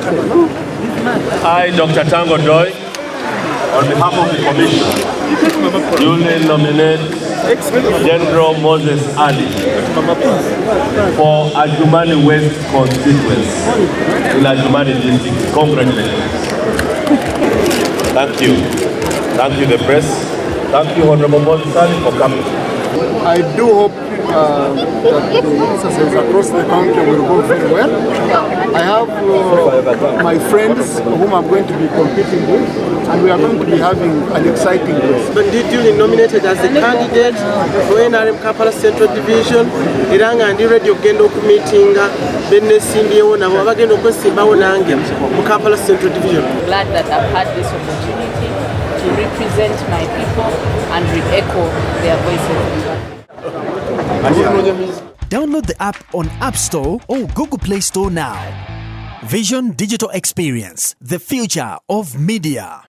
I, Dr. Tango Doi, on behalf of the Commission, duly nominate General Moses Ali for Adjumani West constituency in Adjumani district. Congratulations. Thank you. Thank you, the press. Thank you, Honorable Moses Ali, for coming. I do hope that the exercise across the country will go very well. I have my friends whom I'm going to be competing with, and we are going to be having an exciting race. But did you nominated as the candidate for NRM Kampala Central Division? Iranga and radio gendo kumitinga benne simbyewo nabo abagenda okwesimbawo nange mu Kampala Central Division. Glad that I've had this opportunity to represent my people and re-echo their voices. Download the app on App Store or Google Play Store now. Vision Digital Experience, the future of media.